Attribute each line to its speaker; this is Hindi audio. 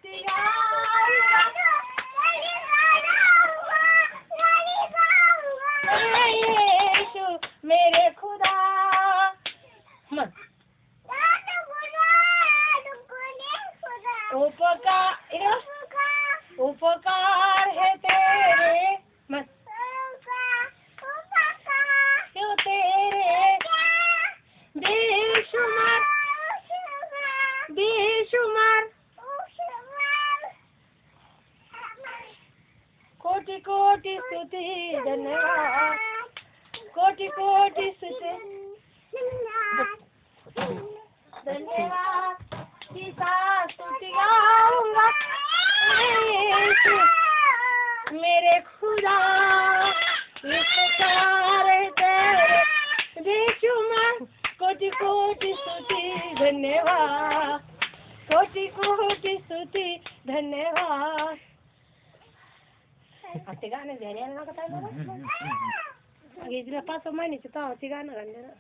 Speaker 1: स्तुति गाऊंगा, यीशु मेरे खुदा। मत उपकार है तेरे, मत क्यों तेरे बेशुमार बेशुमार, कोटि कोटि स्तुति धन्यवाद, कोटि कोटि स्तुति धन्यवाद, सीता स्तुति गाऊंगा, यीशु मेरे खुदा। उपकार है तेरे बेशुमार, कोटि कोटि स्तुति धन्यवाद, कोटि कोटि स्तुति धन्यवाद। ते गाणं घ्यायला नका काय मला. 5 महिन्याचे तेव्हा ते गाणं घालले ना.